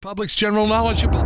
Public's general knowledge about...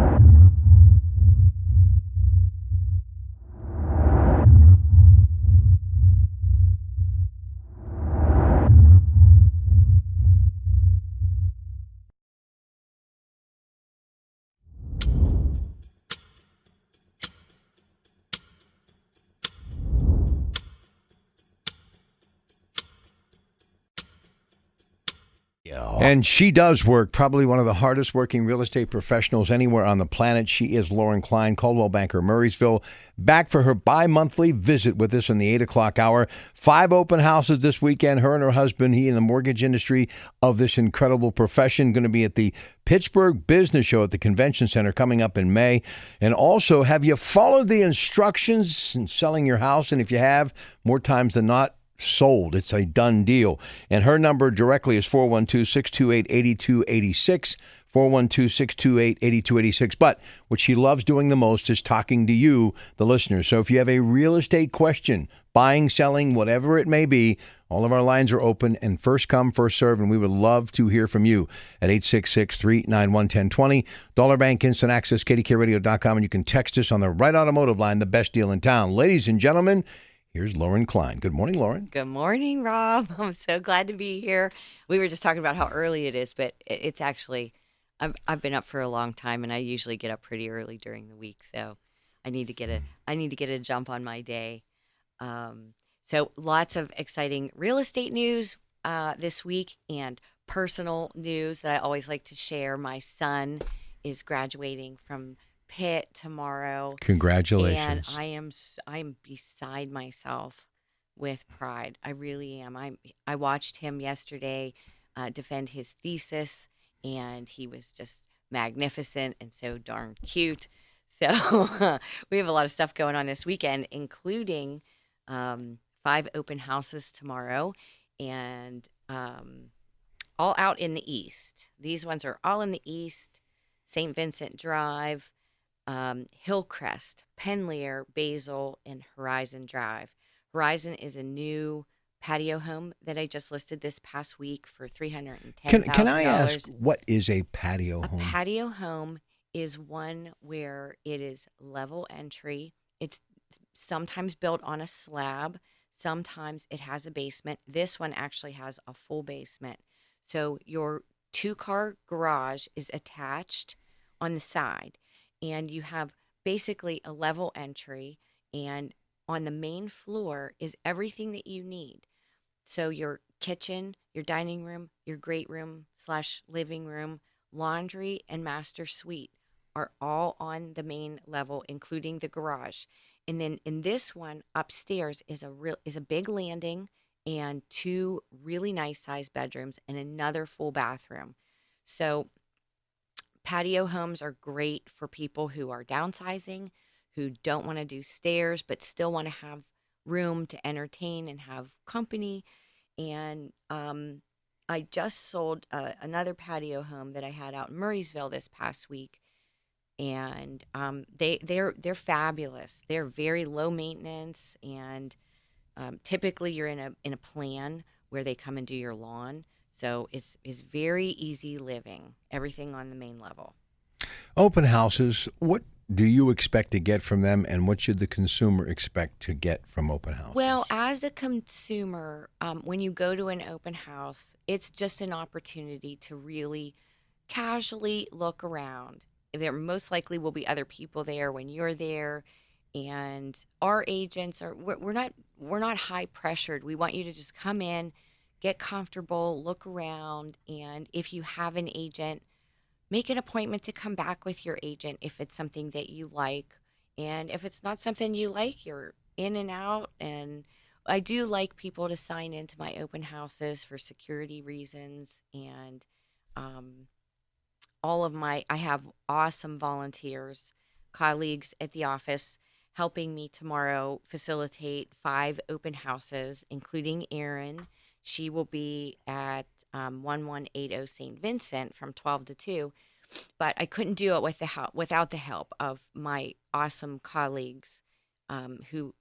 And she does work, probably one of the hardest working real estate professionals anywhere on the planet. She is Lauren Klein, Coldwell Banker, Murraysville, back for her bi-monthly visit with us in the 8 o'clock hour. 5 open houses this weekend. Her and her husband, he in the mortgage industry of this incredible profession, going to be at the Pittsburgh Business Show at the Convention Center coming up in May. And also, have you followed the instructions in selling your house? And if you have, more times than not, sold. It's a done deal. And her number directly is 412-628-8286, 412-628-8286. But what she loves doing the most is talking to you, the listeners. So if you have a real estate question, buying, selling, whatever it may be, all of our lines are open and first come, first serve, and we would love to hear from you at 866-391-1020. Dollar Bank Instant Access, KDKRadio.com, and you can text us on the Right Automotive line, the best deal in town. Ladies and gentlemen, here's Lauren Klein. Good morning, Lauren. Good morning, Rob. I'm so glad to be here. We were just talking about how early it is, but it's actually, I've been up for a long time, and I usually get up pretty early during the week, so I need to get a jump on my day. So lots of exciting real estate news this week and personal news that I always like to share. My son is graduating from Pitt tomorrow. Congratulations. And I'm beside myself with pride. I really am. I watched him yesterday defend his thesis, and he was just magnificent and so darn cute. So we have a lot of stuff going on this weekend, including 5 open houses tomorrow, and all out in the East. These ones are all in the East: St. Vincent Drive, Hillcrest, Penlear, Basil, and Horizon Drive. Horizon is a new patio home that I just listed this past week for $310,000. Can I ask, what is a patio home? A patio home is one where it is level entry. It's sometimes built on a slab. Sometimes it has a basement. This one actually has a full basement. So your 2-car garage is attached on the side, and you have basically a level entry, and on the main floor is everything that you need. So your kitchen, your dining room, your great room / living room, laundry, and master suite are all on the main level, including the garage. And then in this one upstairs is a big landing and 2 really nice sized bedrooms and another full bathroom. So patio homes are great for people who are downsizing, who don't want to do stairs, but still want to have room to entertain and have company. And I just sold another patio home that I had out in Murraysville this past week, and they're fabulous. They're very low maintenance, and typically you're in a plan where they come and do your lawn. So it's very easy living, everything on the main level. Open houses, what do you expect to get from them, and what should the consumer expect to get from open houses? Well, as a consumer, when you go to an open house, it's just an opportunity to really casually look around. There most likely will be other people there when you're there, and our agents we're not high pressured. We want you to just come in, get comfortable, look around, and if you have an agent, make an appointment to come back with your agent if it's something that you like. And if it's not something you like, you're in and out. And I do like people to sign into my open houses for security reasons. And I have awesome volunteers, colleagues at the office helping me tomorrow facilitate 5 open houses, including Erin. She will be at 1180 St. Vincent from 12 to 2, but I couldn't do it without the help of my awesome colleagues who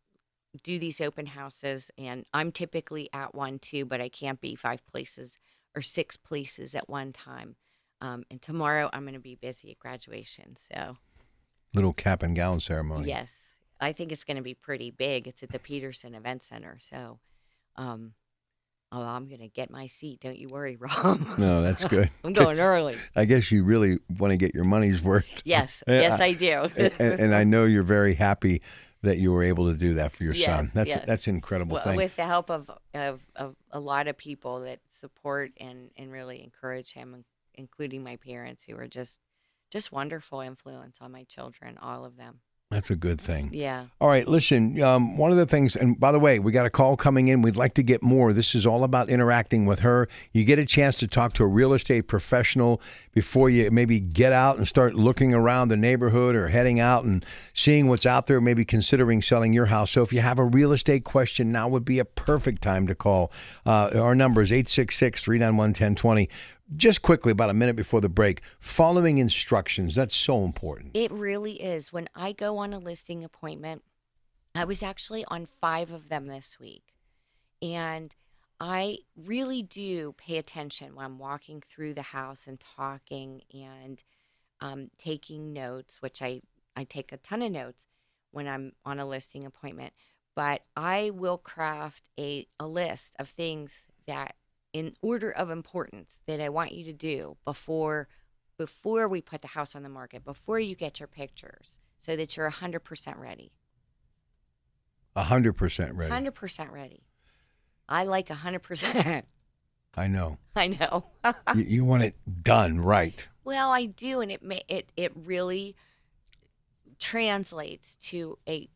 do these open houses. And I'm typically at 1, 2, but I can't be 5 places or 6 places at one time. And tomorrow I'm going to be busy at graduation. So, Little cap and gown ceremony. yes, I think it's going to be pretty big. It's at the Peterson Event Center. So, um, oh, I'm going to get my seat. Don't you worry, Rob. No, that's good. I'm going early. I guess you really want to get your money's worth. Yes. Yes, I do. and I know you're very happy that you were able to do that for your son. That's an incredible thing. With the help of a lot of people that support and really encourage him, including my parents, who are just wonderful influence on my children, all of them. That's a good thing. Yeah. All right, listen, one of the things, and by the way, we got a call coming in. We'd like to get more. This is all about interacting with her. You get a chance to talk to a real estate professional before you maybe get out and start looking around the neighborhood or heading out and seeing what's out there, maybe considering selling your house. So if you have a real estate question, now would be a perfect time to call. Our number is 866-391-1020. Just quickly, about a minute before the break, following instructions, that's so important. It really is. When I go on a listing appointment, I was actually on 5 of them this week. And I really do pay attention when I'm walking through the house and talking and taking notes, which I take a ton of notes when I'm on a listing appointment. But I will craft a list of things that, in order of importance, that I want you to do before we put the house on the market, before you get your pictures, so that you're 100% ready. 100% ready. 100% ready. I like 100%. I know. I know. You want it done right. Well, I do, and it really translates to a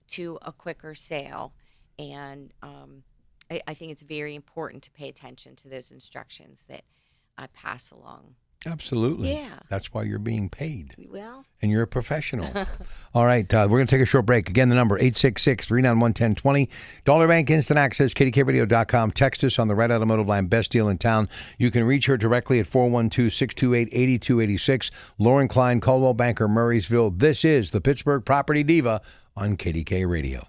quicker sale, and I think it's very important to pay attention to those instructions that I pass along. Absolutely. Yeah. That's why you're being paid. Well. And you're a professional. All right. We're going to take a short break. Again, the number, 866-391-1020. Dollar Bank Instant Access, KDKRadio.com. Text us on the Red Automotive Line, best deal in town. You can reach her directly at 412-628-8286. Lauren Klein, Coldwell Banker, Murraysville. This is the Pittsburgh Property Diva on KDKA Radio.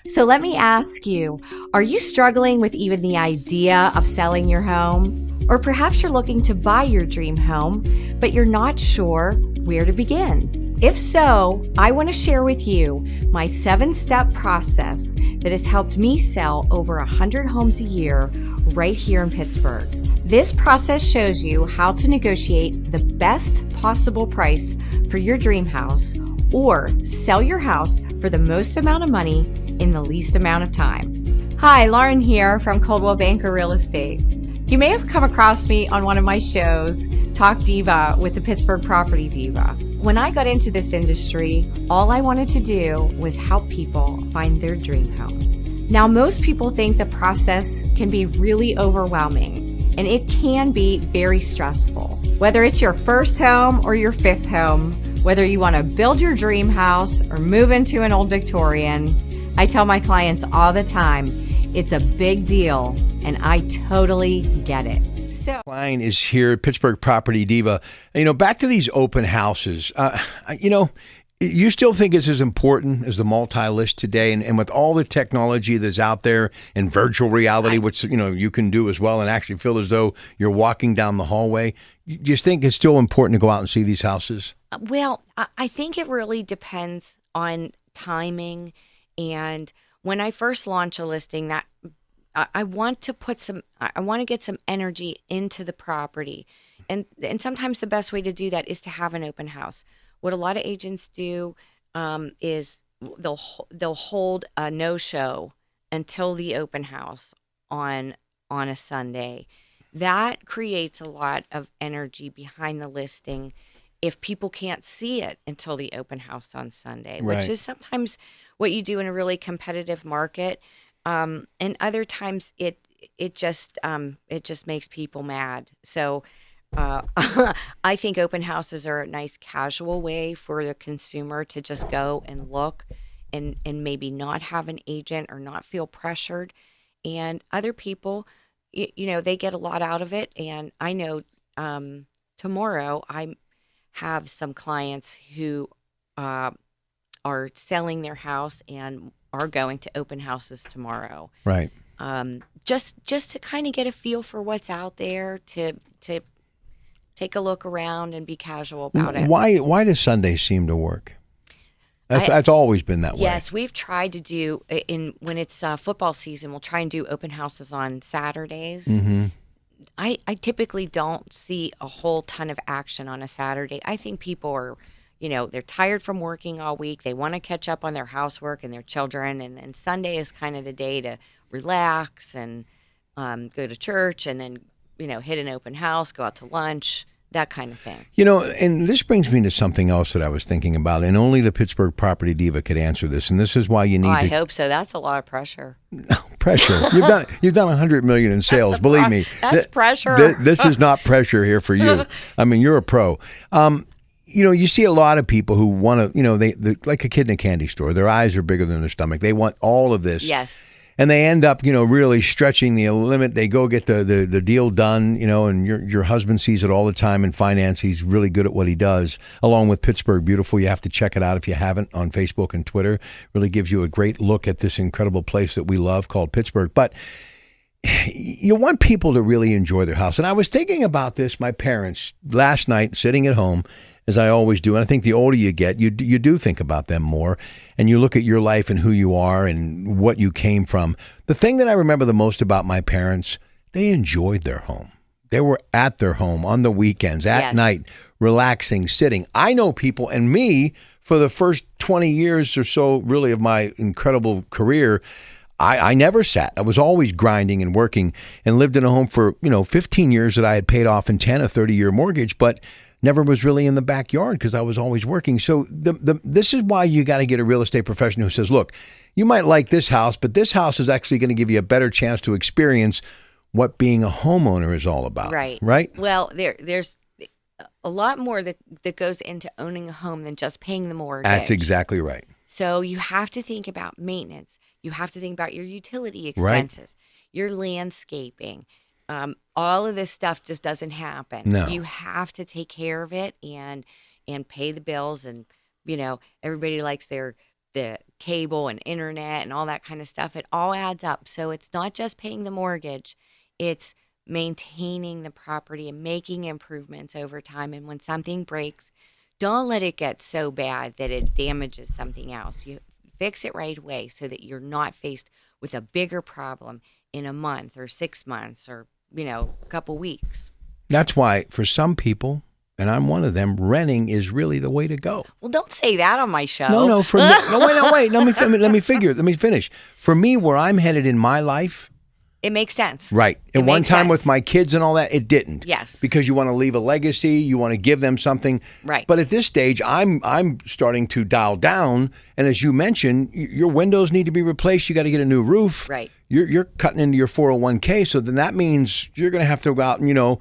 So let me ask you, are you struggling with even the idea of selling your home? Or perhaps you're looking to buy your dream home, but you're not sure where to begin? If so, I want to share with you my 7-step process that has helped me sell over 100 homes a year right here in Pittsburgh. This process shows you how to negotiate the best possible price for your dream house or sell your house for the most amount of money in the least amount of time. Hi, Lauren here from Coldwell Banker Real Estate. You may have come across me on one of my shows, Talk Diva with the Pittsburgh Property Diva. When I got into this industry, all I wanted to do was help people find their dream home. Now, most people think the process can be really overwhelming, and it can be very stressful. Whether it's your first home or your 5th home, whether you want to build your dream house or move into an old Victorian, I tell my clients all the time, it's a big deal, and I totally get it. So, Klein is here, Pittsburgh Property Diva. Back to these open houses. You still think it's as important as the multi-list today, and with all the technology that's out there and virtual reality, which you can do as well, and actually feel as though you're walking down the hallway. Do you think it's still important to go out and see these houses? Well, I think it really depends on timing. And when I first launch a listing, that I want to get some energy into the property, and sometimes the best way to do that is to have an open house. What a lot of agents do is they'll hold a no-show until the open house on a Sunday. That creates a lot of energy behind the listing if people can't see it until the open house on Sunday, right, which is sometimes what you do in a really competitive market. And other times it just makes people mad. So I think open houses are a nice casual way for the consumer to just go and look and maybe not have an agent or not feel pressured. And other people, they get a lot out of it. And I know tomorrow I have some clients who are selling their house and are going to open houses tomorrow. Right. Just to kind of get a feel for what's out there, to take a look around and be casual about it. Why does Sunday seem to work? That's always been that way. Yes, we've tried to do when it's football season. We'll try and do open houses on Saturdays. Mm-hmm. I typically don't see a whole ton of action on a Saturday. I think people are, they're tired from working all week. They want to catch up on their housework and their children, and Sunday is kind of the day to relax and go to church, and then hit an open house, go out to lunch. That kind of thing. And this brings me to something else that I was thinking about, and only the Pittsburgh Property Diva could answer this, and this is why you need I hope so. That's a lot of pressure. No, pressure. You've done $100 million in sales, believe me. That's pressure. This is not pressure here for you. I mean, you're a pro. You see a lot of people who want to, they like a kid in a candy store. Their eyes are bigger than their stomach. They want all of this. Yes. And they end up, really stretching the limit. They go get the deal done, and your husband sees it all the time in finance. He's really good at what he does, along with Pittsburgh Beautiful. You have to check it out if you haven't on Facebook and Twitter. Really gives you a great look at this incredible place that we love called Pittsburgh. But you want people to really enjoy their house. And I was thinking about this, my parents, last night, sitting at home, as I always do. And I think the older you get, you do think about them more, and you look at your life and who you are and what you came from. The thing that I remember the most about my parents, they enjoyed their home. They were at their home on the weekends, at night, relaxing, sitting. I know people, and me, for the first 20 years or so, really, of my incredible career, I never sat. I was always grinding and working, and lived in a home for, 15 years that I had paid off in 10, a 30-year mortgage, but never was really in the backyard because I was always working. So this is why you got to get a real estate professional who says, look, you might like this house, but this house is actually going to give you a better chance to experience what being a homeowner is all about. Right. Right? Well, there's a lot more that goes into owning a home than just paying the mortgage. That's exactly right. So you have to think about maintenance. You have to think about your utility expenses, your landscaping. All of this stuff just doesn't happen. No. You have to take care of it and pay the bills. And, everybody likes the cable and internet and all that kind of stuff. It all adds up. So it's not just paying the mortgage. It's maintaining the property and making improvements over time. And when something breaks, don't let it get so bad that it damages something else. You fix it right away so that you're not faced with a bigger problem in a month or 6 months or a couple weeks. That's why for some people, and I'm one of them, renting is really the way to go. Well, don't say that on my show. No. For me, wait. Let me finish. For me, where I'm headed in my life, it makes sense. Right. At one time with my kids and all that, it didn't. Yes. Because you want to leave a legacy, you want to give them something. Right. But at this stage, I'm starting to dial down. And as you mentioned, your windows need to be replaced. You got to get a new roof. Right. You're cutting into your 401k. So then that means you're going to have to go out and,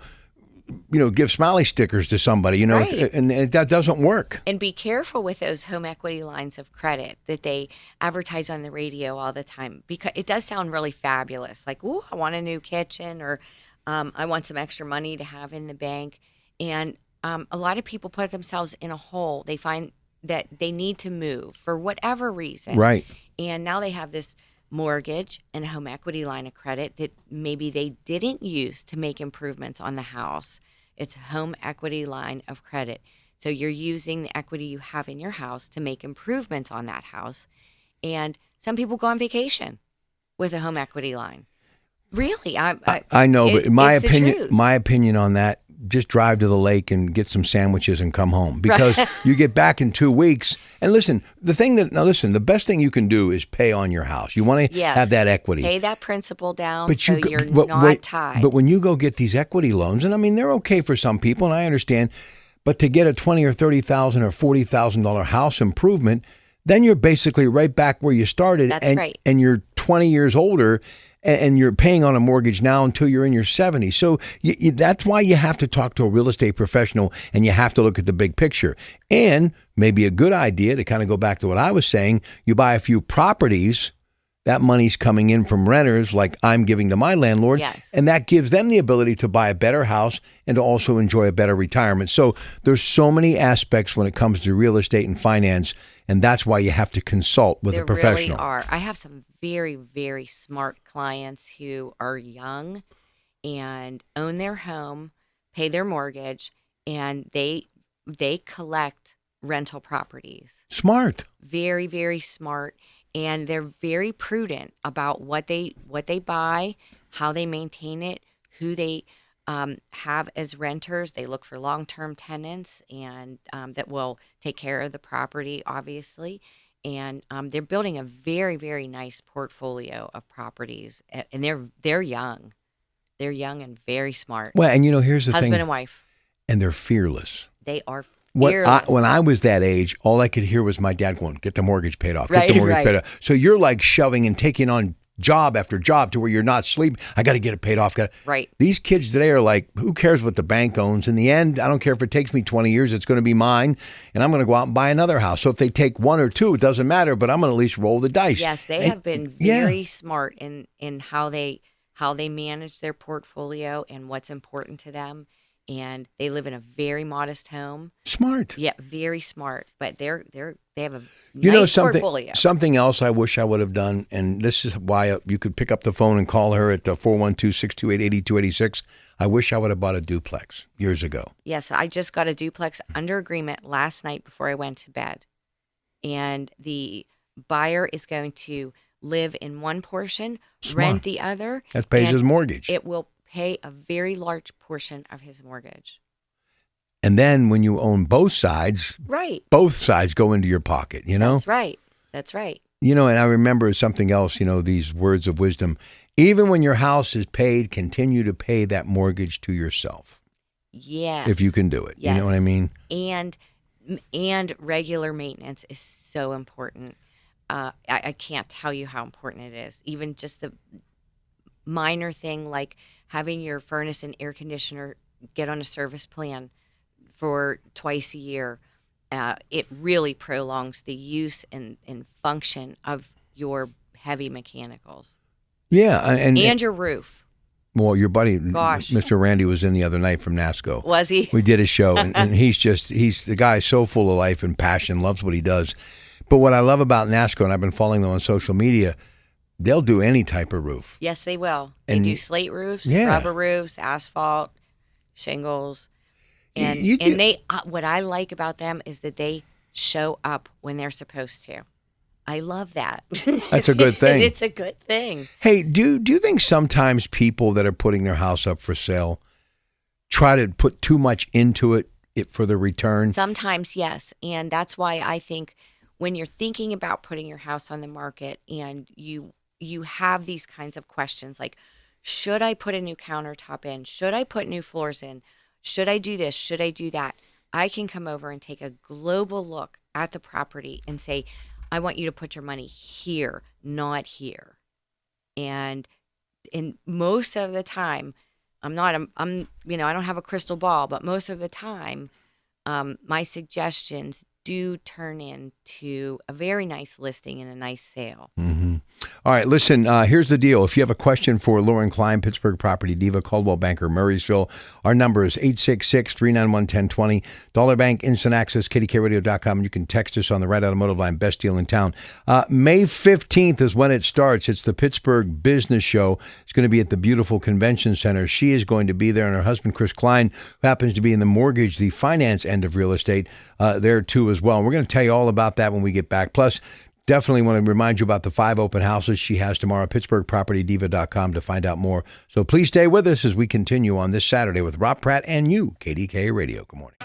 give smiley stickers to somebody, right. And that doesn't work. And be careful with those home equity lines of credit that they advertise on the radio all the time, because it does sound really fabulous. Like, ooh, I want a new kitchen, or I want some extra money to have in the bank. And a lot of people put themselves in a hole. They find that they need to move for whatever reason. Right. And now they have this mortgage and a home equity line of credit that maybe they didn't use to make improvements on the house. It's a home equity line of credit. So you're using the equity you have in your house to make improvements on that house. And some people go on vacation with a home equity line. Really, I know, but my opinion on that, just drive to the lake and get some sandwiches and come home, because you get back in 2 weeks. And listen, the best thing you can do is pay on your house. You want to have that equity. Pay that principal down, but you're not tied. But when you go get these equity loans, and I mean, they're okay for some people, and I understand, but to get a $20,000 or $30,000 or $40,000 house improvement, then you're basically right back where you started. That's right. And you're 20 years older, and you're paying on a mortgage now until you're in your 70s. So that's why you have to talk to a real estate professional, and you have to look at the big picture. And maybe a good idea, to kind of go back to what I was saying, you buy a few properties. That money's coming in from renters like I'm giving to my landlord. Yes. And that gives them the ability to buy a better house and to also enjoy a better retirement. So there's so many aspects when it comes to real estate and finance, and that's why you have to consult with a professional. There really are. I have some very, very smart clients who are young and own their home, pay their mortgage, and they collect rental properties. Smart. Very, very smart. And they're very prudent about what they buy, how they maintain it, who they have as renters. They look for long-term tenants and that will take care of the property, obviously. And they're building a very, very nice portfolio of properties. And they're young. They're young and very smart. Well, and here's the thing. Husband and wife. And they're fearless. They are fearless. When I was that age, all I could hear was my dad going, get the mortgage paid off, get Right, the mortgage right. paid off. So you're like shoving and taking on job after job to where you're not sleeping. I got to get it paid off. Right. These kids today are like, who cares what the bank owns? In the end, I don't care if it takes me 20 years, it's going to be mine, and I'm going to go out and buy another house. So if they take one or two, it doesn't matter, but I'm going to at least roll the dice. Yes, they have been very smart in how they manage their portfolio and what's important to them. And they live in a very modest home. Smart. Yeah, very smart. But they have a nice portfolio. Something else I wish I would have done, and this is why you could pick up the phone and call her at 412-628-8286. I wish I would have bought a duplex years ago. Yes, I just got a duplex under agreement last night before I went to bed. And the buyer is going to live in one portion, rent the other. That pays his mortgage. It will pay a very large portion of his mortgage. And then when you own both sides, right, both sides go into your pocket, That's right. That's right. And I remember something else, these words of wisdom. Even when your house is paid, continue to pay that mortgage to yourself. Yes. If you can do it. Yes. You know what I mean? And regular maintenance is so important. I can't tell you how important it is. Even just the minor thing like having your furnace and air conditioner get on a service plan for twice a year, it really prolongs the use and function of your heavy mechanicals. Yeah. And your roof. Well, your buddy, Gosh. Mr. Randy, was in the other night from NASCO. Was he? We did a show, and he's the guy so full of life and passion, loves what he does. But what I love about NASCO, and I've been following them on social media, they'll do any type of roof. Yes, they will. And they do slate roofs, yeah. rubber roofs, asphalt, shingles. And they what I like about them is that they show up when they're supposed to. I love that. That's a good thing. It's a good thing. Hey, do you think sometimes people that are putting their house up for sale try to put too much into it for the return? Sometimes, yes. And that's why I think when you're thinking about putting your house on the market and you have these kinds of questions like, should I put a new countertop in? Should I put new floors in? Should I do this? Should I do that? I can come over and take a global look at the property and say, I want you to put your money here, not here. And most of the time, I don't have a crystal ball, but most of the time, my suggestions do turn into a very nice listing and a nice sale. Mm-hmm. All right, listen, here's the deal. If you have a question for Lauren Klein, Pittsburgh Property Diva, Coldwell Banker, Murraysville, our number is 866-391-1020. Dollar Bank, Instant Access, KDKRadio.com. You can text us on the Right Automotive Line, best deal in town. May 15th is when it starts. It's the Pittsburgh Business Show. It's going to be at the beautiful convention center. She is going to be there, and her husband, Chris Klein, who happens to be in the mortgage, the finance end of real estate, there too as well. And we're going to tell you all about that when we get back. Plus, definitely want to remind you about the 5 open houses she has tomorrow, PittsburghPropertyDiva.com to find out more. So please stay with us as we continue on this Saturday with Rob Pratt and you, KDKA Radio. Good morning.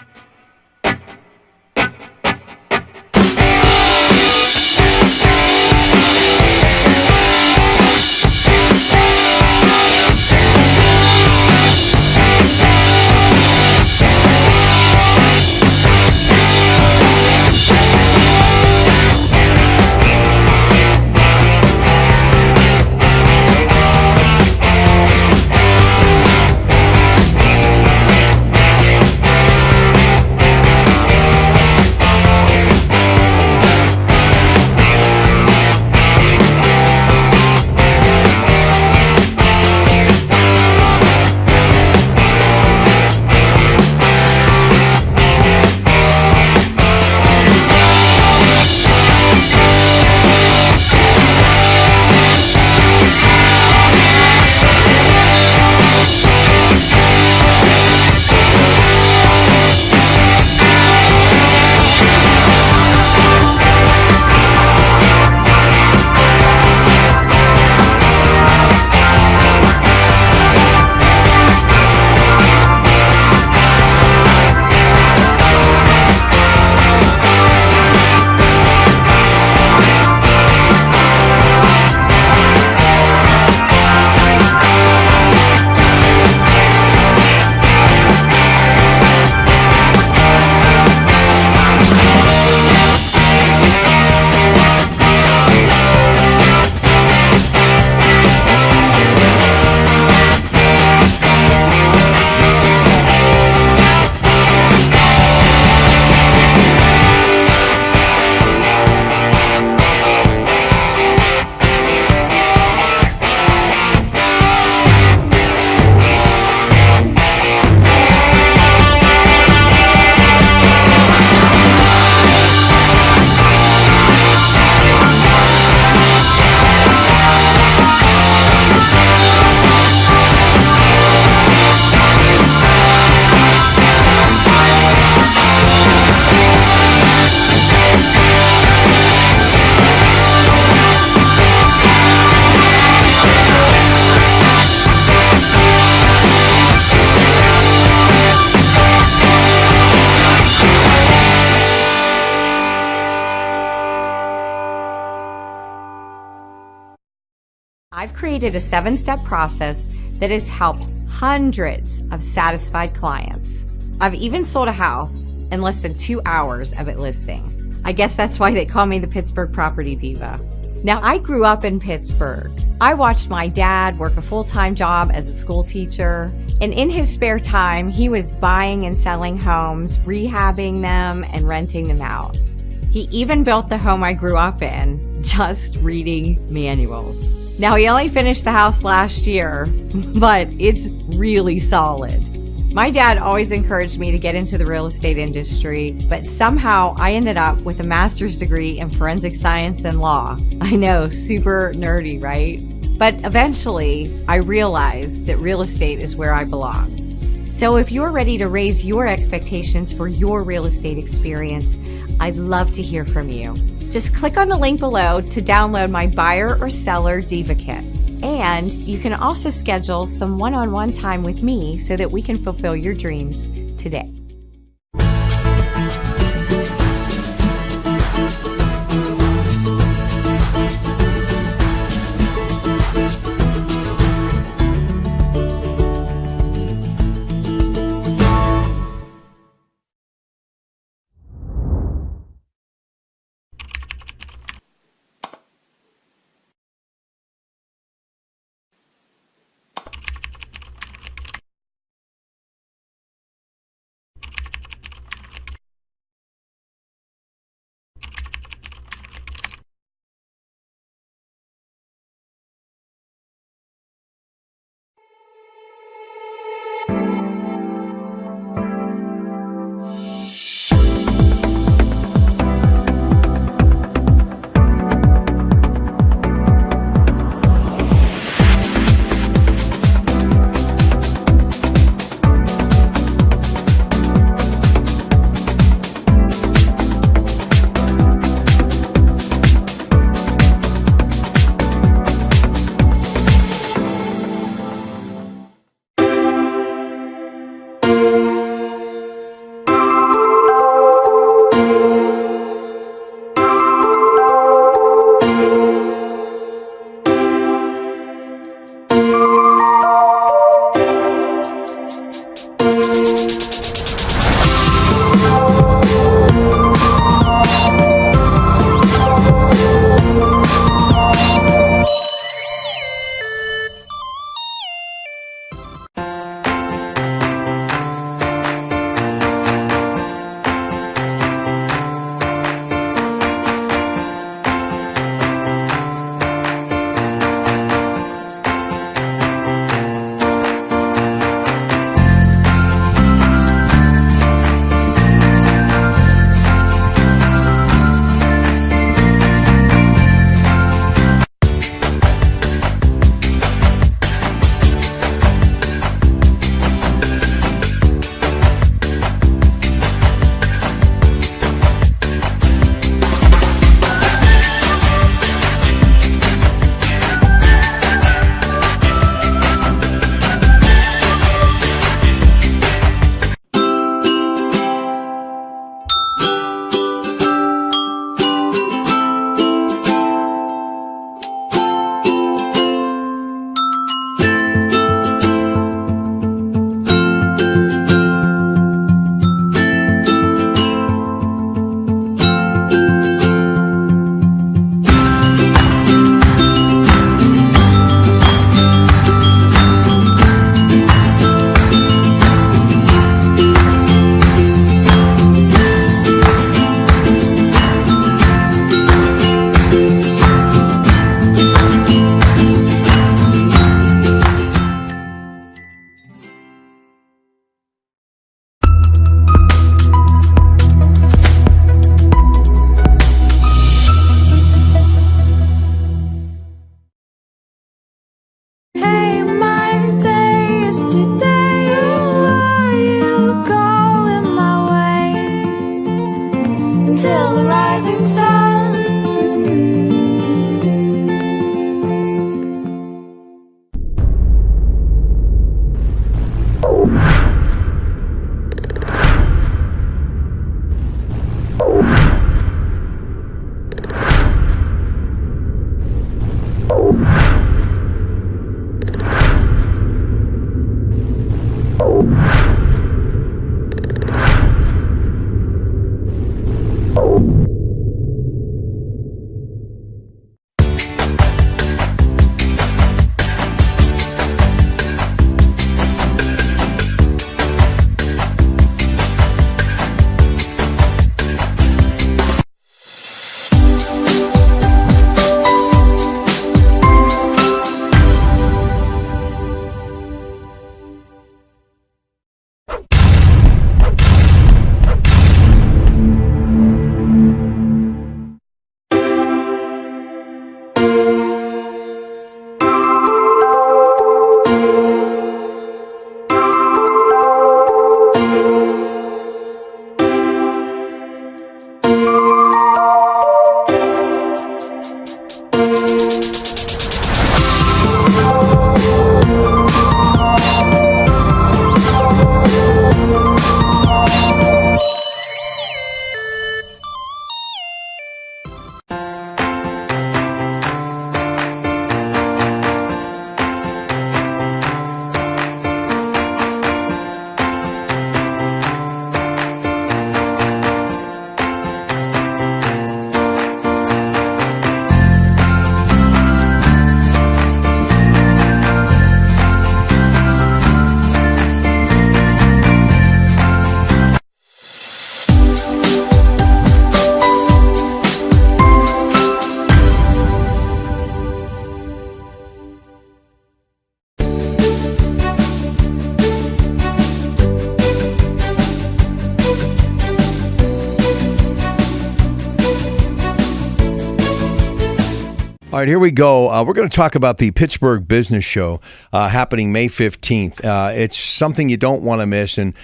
I've created a 7-step process that has helped hundreds of satisfied clients. I've even sold a house in less than 2 hours of it listing. I guess that's why they call me the Pittsburgh Property Diva. Now, I grew up in Pittsburgh. I watched my dad work a full-time job as a school teacher, and in his spare time, he was buying and selling homes, rehabbing them, and renting them out. He even built the home I grew up in, just reading manuals. Now, he only finished the house last year, but it's really solid. My dad always encouraged me to get into the real estate industry, but somehow I ended up with a master's degree in forensic science and law. I know, super nerdy, right? But eventually, I realized that real estate is where I belong. So if you're ready to raise your expectations for your real estate experience, I'd love to hear from you. Just click on the link below to download my Buyer or Seller Diva Kit. And you can also schedule some one-on-one time with me so that we can fulfill your dreams today. All right, here we go. We're going to talk about the Pittsburgh Business Show happening May 15th. It's something you don't want to miss. And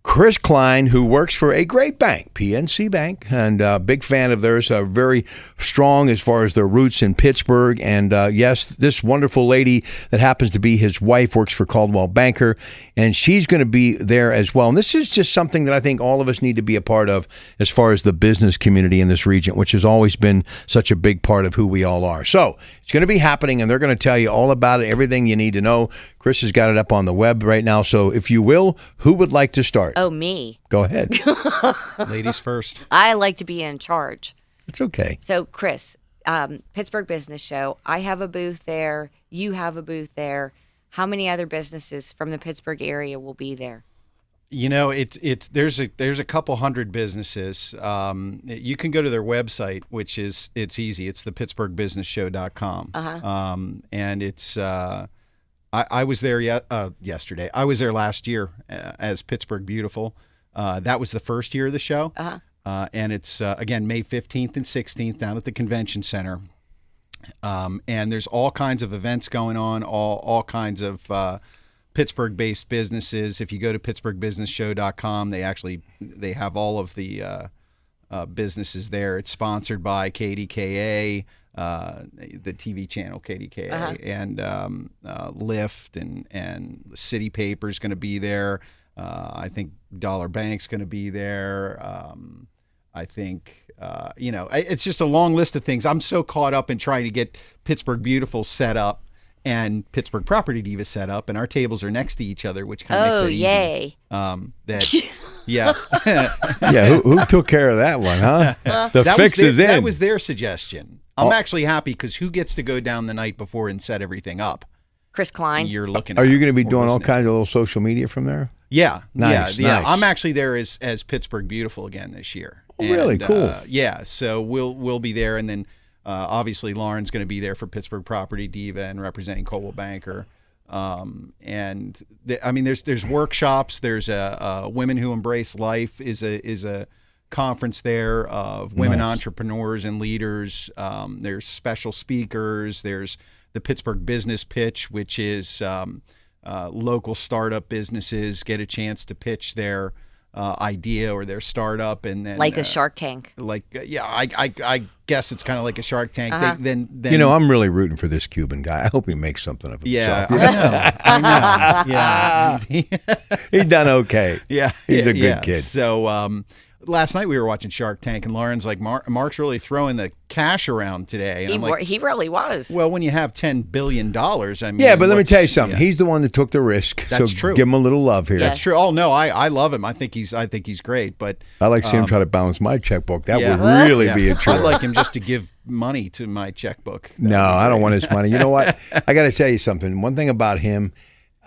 Chris Klein, who works for a great bank, PNC Bank, and a big fan of theirs, very strong as far as their roots in Pittsburgh. And yes, this wonderful lady that happens to be his wife works for Coldwell Banker, and she's going to be there as well. And this is just something that I think all of us need to be a part of as far as the business community in this region, which has always been such a big part of who we all are. So it's going to be happening, and they're going to tell you all about it, everything you need to know. Chris has got it up on the web right now. So if you will, who would like to start? Oh, me. Go ahead. Ladies first. I like to be in charge. It's okay. So, Chris, Pittsburgh Business Show. I have a booth there. You have a booth there. How many other businesses from the Pittsburgh area will be there? You know, there's a couple hundred businesses. You can go to their website, which it's easy. It's the pittsburghbusinessshow.com. And it's I was there yesterday. I was there last year as Pittsburgh Beautiful. That was the first year of the show. And it's, again, May 15th and 16th down at the Convention Center. And there's all kinds of events going on, all kinds of Pittsburgh-based businesses. If you go to pittsburghbusinessshow.com, they have all of the businesses there. It's sponsored by KDKA, the TV channel KDKA, and Lyft, and the City Paper's going to be there. I think Dollar Bank's going to be there. I think, it's just a long list of things. I'm so caught up in trying to get Pittsburgh Beautiful set up and Pittsburgh Property Diva set up, and our tables are next to each other, which kind of makes it easy. Yay. Yeah. Yeah, who took care of that one, huh? The fix is in. That was their suggestion. I'm actually happy because who gets to go down the night before and set everything up? Chris Klein. You're looking. Are you going to be doing all kinds of little social media from there? Yeah, nice. I'm actually there as Pittsburgh Beautiful again this year. Oh, really? Cool. So we'll be there, and then obviously Lauren's going to be there for Pittsburgh Property Diva and representing Coldwell Banker. There's workshops. There's a Women Who Embrace Life is a conference there of women entrepreneurs and leaders. There's special speakers. There's the Pittsburgh Business Pitch, which is local startup businesses get a chance to pitch their idea or their startup, and then like a Shark Tank. I guess it's kind of like a Shark Tank. Then I'm really rooting for this Cuban guy. I hope he makes something of himself. I know. Yeah, he's done okay. Yeah, he's a good kid. So last night we were watching Shark Tank, and Lauren's like, Mark's really throwing the cash around today. And He really was. Well, when you have $10 billion, I mean. Yeah, but let me tell you something. Yeah. He's the one that took the risk. That's so true. Give him a little love here. Yeah. That's true. Oh no, I love him. I think he's great. But I like seeing him try to balance my checkbook. That would really be a trip. I'd like him just to give money to my checkbook. No, I don't want his money. You know what? I got to tell you something. One thing about him.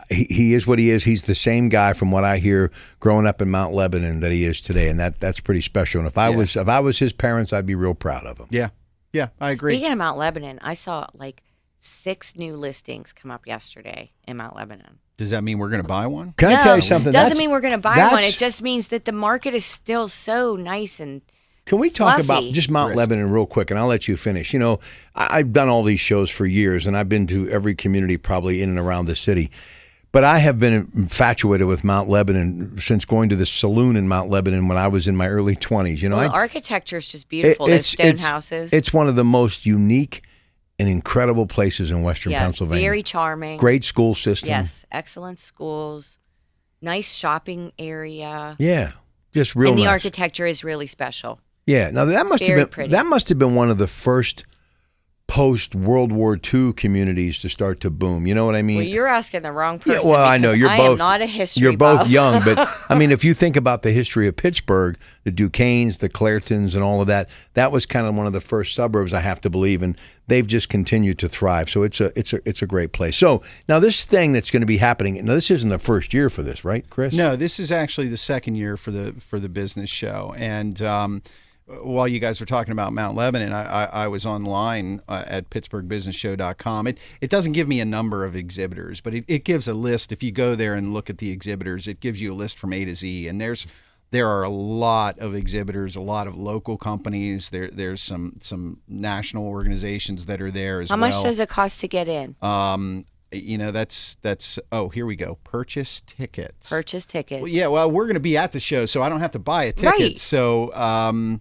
He is what he is. He's the same guy from what I hear growing up in Mount Lebanon that he is today, and that's pretty special. And if I was his parents, I'd be real proud of him. Yeah, I agree. Speaking of Mount Lebanon, I saw like 6 new listings come up yesterday in Mount Lebanon. Does that mean we're going to buy one? Can I tell you something? It doesn't mean we're going to buy one. It just means that the market is still so nice and Can we talk fluffy. about just Mount Lebanon real quick, and I'll let you finish. You know, I've done all these shows for years, and I've been to every community probably in and around the city. But I have been infatuated with Mount Lebanon since going to the saloon in Mount Lebanon when I was in my early 20s. You know, architecture is just beautiful. Those stone houses. It's one of the most unique and incredible places in Western Pennsylvania. Very charming. Great school system. Yes, excellent schools. Nice shopping area. Yeah, just real nice. And the architecture is really special. Yeah. Now that must have been one of the first post-World War II communities to start to boom. You know what I mean? Well, you're asking the wrong person. Yeah, well, I know. I am not a history You're both buff. young, but I mean, if you think about the history of Pittsburgh, the Duquesnes, the Clairtons, and all of that, that was kind of one of the first suburbs, I have to believe, and they've just continued to thrive. So it's a great place. So now this thing that's going to be happening. Now this isn't the first year for this, right, Chris? No, this is actually the second year for the business show, and while you guys were talking about Mount Lebanon, I was online at pittsburghbusinessshow.com. It doesn't give me a number of exhibitors, but it gives a list. If you go there and look at the exhibitors, it gives you a list from A to Z. And there's there are a lot of exhibitors, a lot of local companies. There's some national organizations that are there as well. How much does it cost to get in? That's here we go. Purchase tickets. Purchase tickets. Well, we're going to be at the show, so I don't have to buy a ticket. Right. So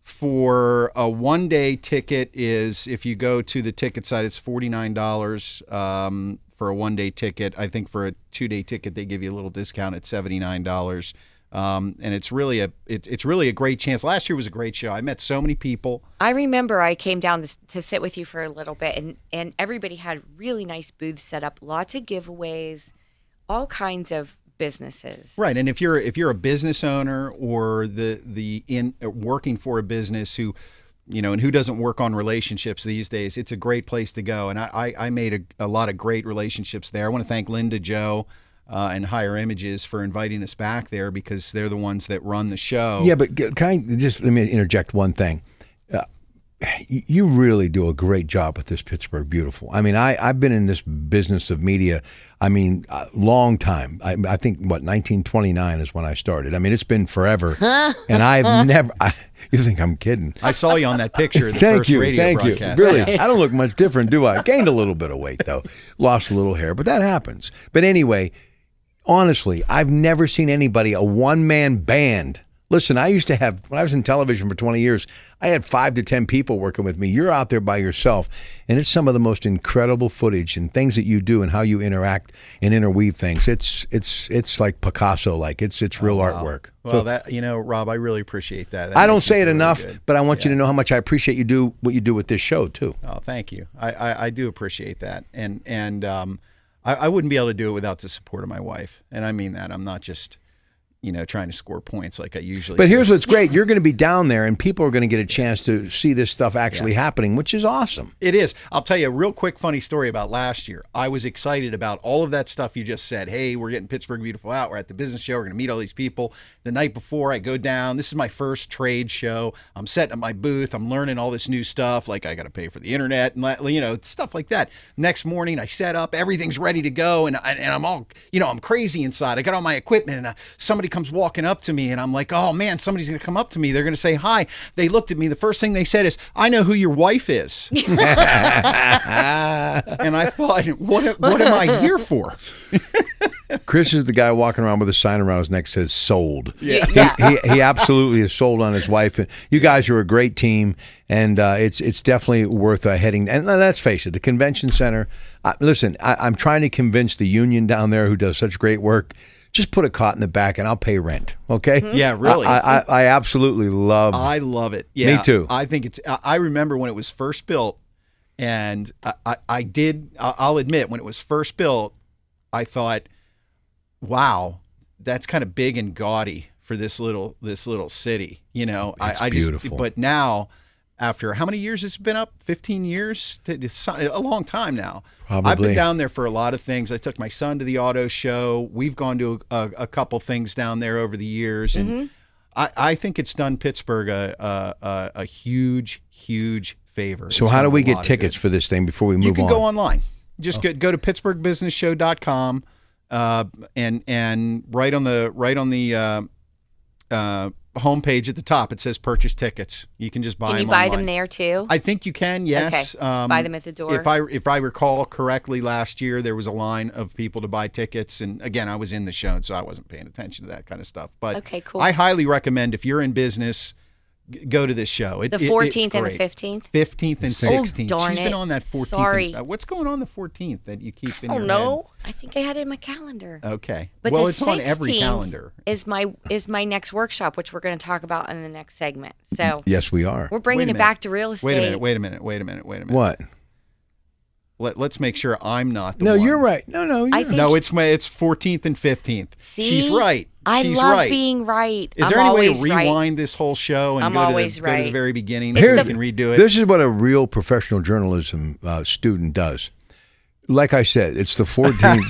for a one-day ticket is, if you go to the ticket site, it's $49 for a one-day ticket. I think for a two-day ticket, they give you a little discount at $79. And it's really a great chance. Last year was a great show. I met so many people. I remember I came down to sit with you for a little bit, and everybody had really nice booths set up, lots of giveaways, all kinds of businesses. Right, and if you're a business owner or working for a business who, and who doesn't work on relationships these days, it's a great place to go. And I made a lot of great relationships there. I want to thank Linda Joe and Higher Images for inviting us back there, because they're the ones that run the show. Yeah, but let me interject one thing. You really do a great job with this Pittsburgh Beautiful. I mean, I've been in this business of media, long time. I think, 1929 is when I started. I mean, it's been forever. And I've never... you think I'm kidding. I saw you on that picture at the first radio broadcast. Really, yeah. I don't look much different, do I? Gained a little bit of weight, though. Lost a little hair, but that happens. But anyway, honestly, I've never seen anybody, a one-man band. Listen, I used to have, when I was in television for 20 years, I had 5 to 10 people working with me. You're out there by yourself, and it's some of the most incredible footage and things that you do and how you interact and interweave things. It's like Picasso, like it's real artwork. Well, so, Rob, I really appreciate that. I don't say it enough, but I want you to know how much I appreciate what you do with this show too. Oh, thank you. I do appreciate that, and I wouldn't be able to do it without the support of my wife, and I mean that. I'm not just trying to score points like I usually do. Here's what's great. You're going to be down there, and people are going to get a chance to see this stuff actually happening, which is awesome. It is. I'll tell you a real quick funny story about last year. I was excited about all of that stuff you just said. Hey, we're getting Pittsburgh Beautiful out. We're at the business show. We're going to meet all these people. The night before, I go down. This is my first trade show. I'm setting up my booth. I'm learning all this new stuff, like I got to pay for the internet and stuff like that. Next morning, I set up. Everything's ready to go, and I'm all, I'm crazy inside. I got all my equipment, and somebody comes walking up to me, and I'm like, oh man, somebody's going to come up to me. They're going to say hi. They looked at me. The first thing they said is, I know who your wife is. And I thought, what am I here for? Chris is the guy walking around with a sign around his neck that says sold. Yeah. He absolutely is sold on his wife. You guys are a great team, and it's definitely worth heading. And let's face it, the convention center, listen, I'm trying to convince the union down there, who does such great work, just put a cot in the back and I'll pay rent. Okay? Mm-hmm. Yeah, really. I absolutely love. I love it. Yeah, me too. I think I remember when it was first built, and I'll admit, when it was first built, I thought, wow, that's kind of big and gaudy for this little city. It's beautiful. But now, after how many years has it been up? 15 years? It's a long time now. Probably. I've been down there for a lot of things. I took my son to the auto show. We've gone to a couple things down there over the years, and I think it's done Pittsburgh a huge, huge favor. So how do we get tickets for this thing before we move on? You can go online. Just go to pittsburghbusinessshow.com, and right on the homepage at the top, it says purchase tickets. You can just buy them. Can you buy online. them there too? I think you can. Yes. Okay. Buy them at the door. If I recall correctly, last year there was a line of people to buy tickets, and again, I was in the show, so I wasn't paying attention to that kind of stuff. But okay, cool. I highly recommend, if you're in business, go to this show. The 14th and the 15th? 15th and 16th. Darn She's it. been on that 14th. Sorry. What's going on the 14th that you keep in your head? No, I think I had it in my calendar. Okay. But well, the it's on every 16th calendar. Is my next workshop, which we're going to talk about in the next segment. So Yes, we are. we're bringing it back to real estate. Wait a minute. What? Let's make sure I'm not the No, one. you're right. No, you're think- No, it's 14th and 15th. See? She's right. I She's love right. being right. Is I'm there any way to always right. rewind this whole show and I'm go to always the right. very beginning It's so the- we can redo it? This is what a real professional journalism student does. Like I said, it's the 14th.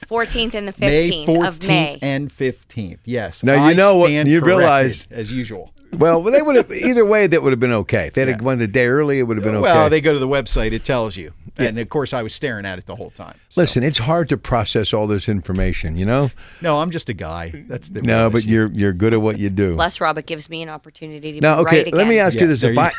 14th and the 15th May 14th of May. and 15th. Yes. Now, you know what- stand you realize- corrected, as usual. Well, they would have either way. That would have been okay. If they had gone a day early, it would have been okay. Well, they go to the website. It tells you. And of course, I was staring at it the whole time. So. Listen, it's hard to process all this information, you know? No, I'm just a guy. That's the No, but you're good at what you do. Plus, Rob, it gives me an opportunity to Now, be okay, right again. let me ask you this: there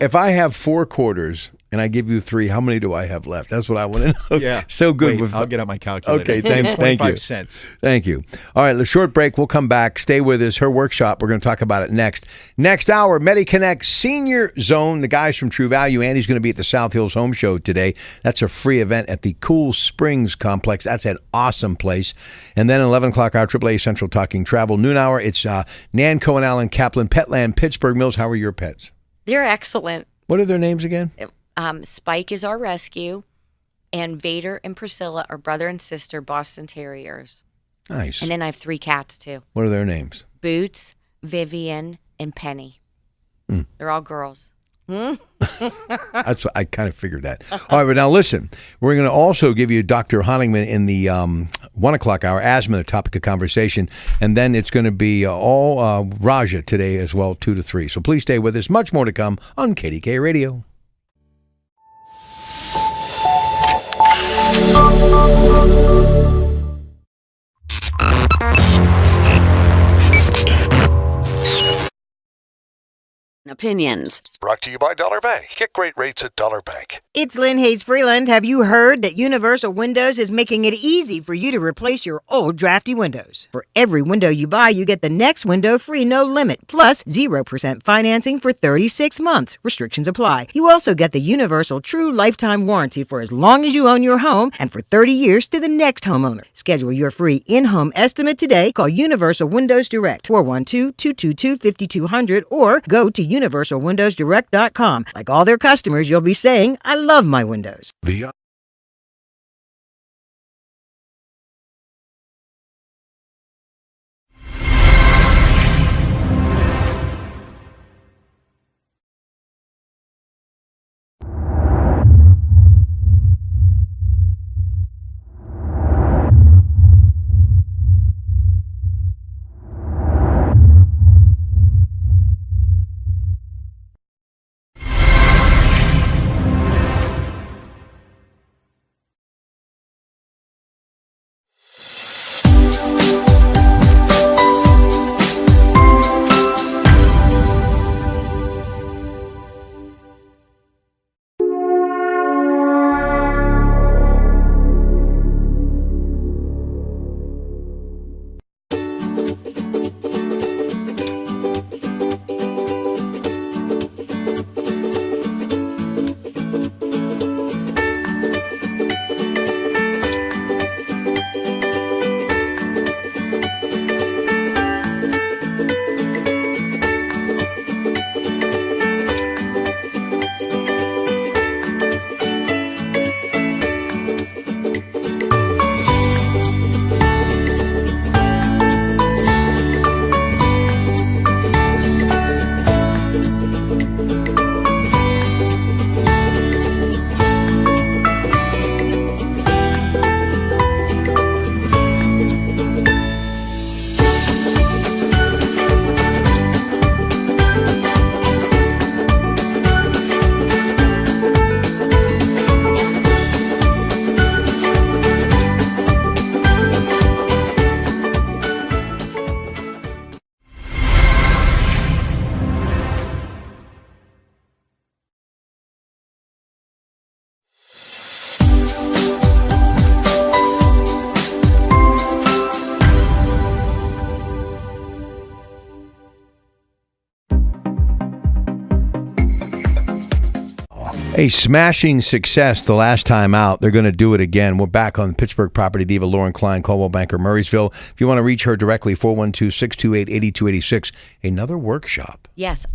if I have 4 quarters and I give you 3, how many do I have left? That's what I want to know. Yeah, so good. Wait, I'll get out my calculator. Okay, thank you. 25 cents. Thank you. All right, a short break. We'll come back. Stay with us. Her workshop. We're going to talk about it next. Next hour, MediConnect Senior Zone. The guys from True Value. Andy's going to be at the South Hills Home Show today. That's a free event at the Cool Springs Complex. That's an awesome place. And then at 11 o'clock hour, AAA Central Talking Travel. Noon hour, it's Nanco and Alan Kaplan, Petland, Pittsburgh Mills. How are your pets? They're excellent. What are their names again? Spike is our rescue, and Vader and Priscilla are brother and sister Boston Terriers. Nice. And then I have 3 cats, too. What are their names? Boots, Vivian, and Penny. They're all girls. That's what I kind of figured that. All right, but now listen, we're going to also give you Dr. Honigman in the 1 o'clock hour, asthma, the topic of conversation, and then it's going to be all Raja today as well, 2 to 3. So please stay with us. Much more to come on KDKA Radio. Opinions. Brought to you by Dollar Bank. Get great rates at Dollar Bank. It's Lynn Hayes Freeland. Have you heard that Universal Windows is making it easy for you to replace your old drafty windows? For every window you buy, you get the next window free, no limit, plus 0% financing for 36 months. Restrictions apply. You also get the Universal True Lifetime Warranty for as long as you own your home and for 30 years to the next homeowner. Schedule your free in-home estimate today. Call Universal Windows Direct, 412-222-5200, or go to universalwindowsdirect.com. Like all their customers, you'll be saying, I love my windows. A smashing success the last time out. They're going to do it again. We're back on Pittsburgh property diva Lauren Klein, Coldwell Banker, Murraysville. If you want to reach her directly, 412-628-8286. Another workshop. Yes,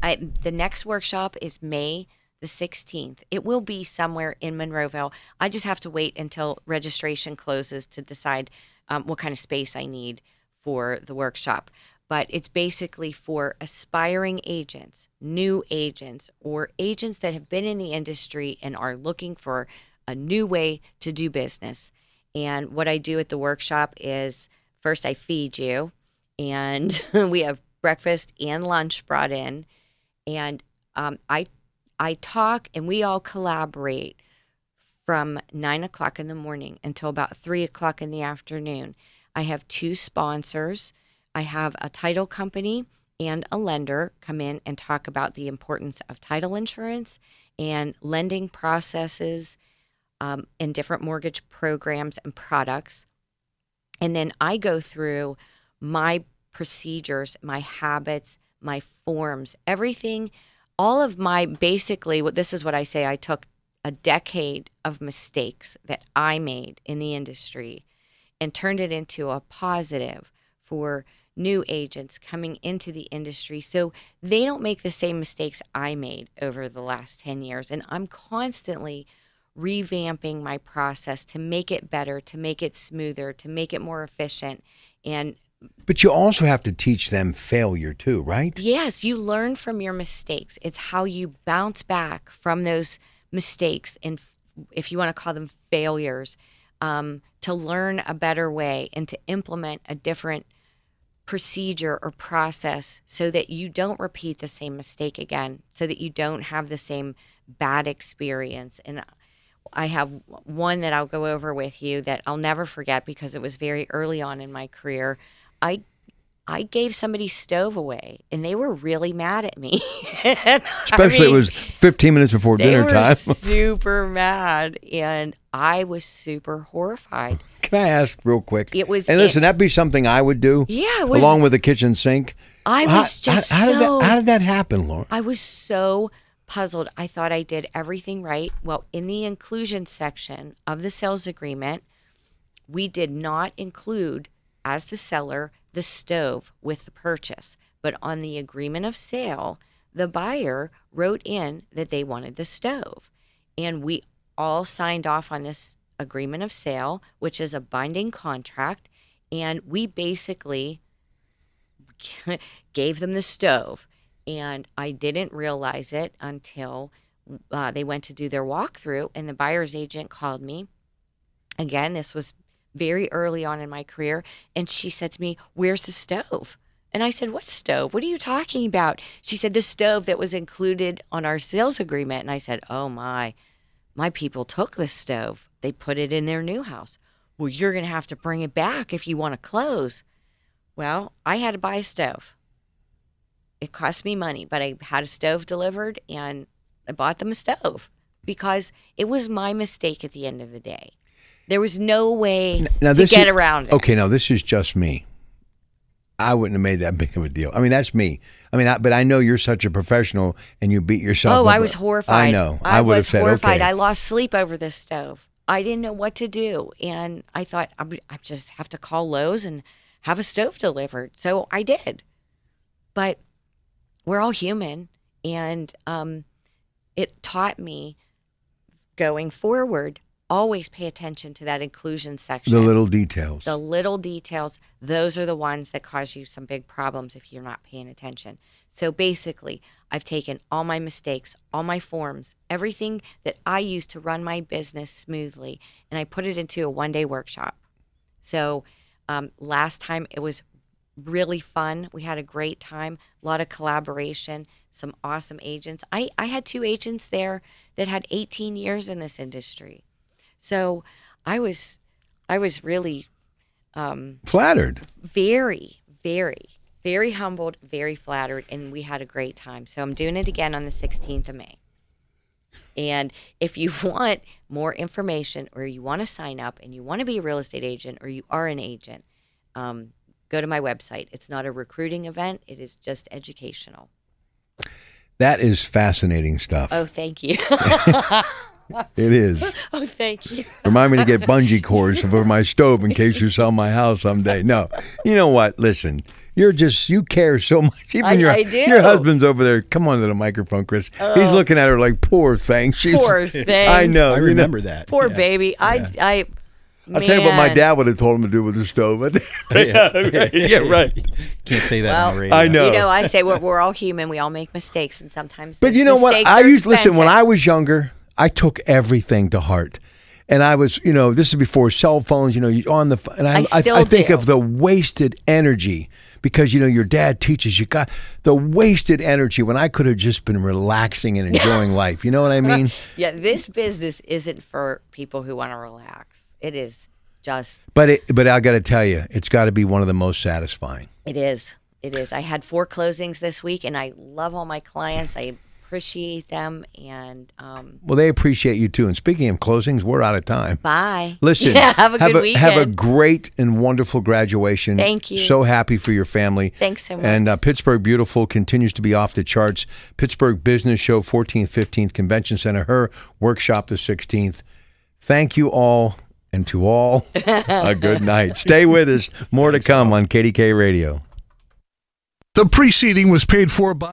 the next workshop is May the 16th. It will be somewhere in Monroeville. I just have to wait until registration closes to decide what kind of space I need for the workshop. But it's basically for aspiring agents, new agents, or agents that have been in the industry and are looking for a new way to do business. And what I do at the workshop is, first I feed you, and we have breakfast and lunch brought in, and I talk and we all collaborate from 9 o'clock in the morning until about 3 o'clock in the afternoon. I have 2 sponsors. I have a title company and a lender come in and talk about the importance of title insurance and lending processes and different mortgage programs and products. And then I go through my procedures, my habits, my forms, everything, all of my, basically, this is what I say, I took a decade of mistakes that I made in the industry and turned it into a positive for new agents coming into the industry so they don't make the same mistakes I made over the last 10 years. And I'm constantly revamping my process to make it better, to make it smoother, to make it more efficient. But you also have to teach them failure too, right? Yes, you learn from your mistakes. It's how you bounce back from those mistakes, and if you want to call them failures, to learn a better way and to implement a different procedure or process so that you don't repeat the same mistake again, so that you don't have the same bad experience. And I have one that I'll go over with you that I'll never forget because it was very early on in my career. I gave somebody's stove away, and they were really mad at me. Especially it was 15 minutes before dinner time. They were super mad, and I was super horrified. Can I ask real quick? Listen, that'd be something I would do. Yeah, it was, along with the kitchen sink. How did that happen, Lauren? I was so puzzled. I thought I did everything right. Well, in the inclusion section of the sales agreement, we did not include, as the seller, the stove with the purchase. But on the agreement of sale, the buyer wrote in that they wanted the stove. And we all signed off on this agreement of sale, which is a binding contract. And we basically gave them the stove. And I didn't realize it until they went to do their walkthrough, and the buyer's agent called me. Again, this was very early on in my career, and she said to me, "Where's the stove?" And I said, "What stove? What are you talking about?" She said, "The stove that was included on our sales agreement." And I said, "Oh my people took this stove. They put it in their new house." "Well, you're going to have to bring it back if you want to close." Well, I had to buy a stove. It cost me money, but I had a stove delivered, and I bought them a stove because it was my mistake at the end of the day. There was no way to get around it. Okay, now this is just me. I wouldn't have made that big of a deal. I mean, that's me. I mean, but I know you're such a professional, and you beat yourself up. Oh, I was horrified. I know. I would have said, horrified. okay. I lost sleep over this stove. I didn't know what to do, and I thought I just have to call Lowe's and have a stove delivered. So I did. But we're all human, and it taught me going forward, always pay attention to that inclusion section. The little details. The little details, those are the ones that cause you some big problems if you're not paying attention. So basically, I've taken all my mistakes, all my forms, everything that I use to run my business smoothly, and I put it into a one-day workshop. So last time it was really fun. We had a great time, a lot of collaboration, some awesome agents. I had 2 agents there that had 18 years in this industry. So I was really flattered. Very, very, very humbled, very flattered, and we had a great time. So I'm doing it again on the 16th of May. And if you want more information, or you want to sign up and you want to be a real estate agent, or you are an agent, go to my website. It's not a recruiting event. It is just educational. That is fascinating stuff. Oh, thank you. It is. Oh, thank you. Remind me to get bungee cords for my stove in case you sell my house someday. No. You know what? Listen, you care so much. Even I do. Your husband's over there. Come on to the microphone, Chris. He's looking at her like, poor thing. Poor thing. I know. I remember that. Poor baby. Yeah. I'll tell you what my dad would have told him to do with the stove. Yeah, right. Can't say that on the radio. I know. You know, I say we're all human. We all make mistakes, and sometimes. But you know what? Listen. When I was younger, I took everything to heart, and I was, this is before cell phones. I think of the wasted energy because, your dad teaches you got the wasted energy when I could have just been relaxing and enjoying life. You know what I mean? Yeah, this business isn't for people who want to relax. It is just. But I got to tell you, it's got to be one of the most satisfying. It is. It is. I had 4 closings this week, and I love all my clients. I appreciate them, and well, they appreciate you too. And speaking of closings, we're out of time. Bye. Listen, have a good weekend. Have a great and wonderful graduation. Thank you. So happy for your family. Thanks so much. And Pittsburgh Beautiful continues to be off the charts. Pittsburgh Business Show, 14th, 15th Convention Center. Her workshop, the 16th. Thank you all, and to all, a good night. Stay with us. More to come on KDKA Radio. The preceding was paid for by...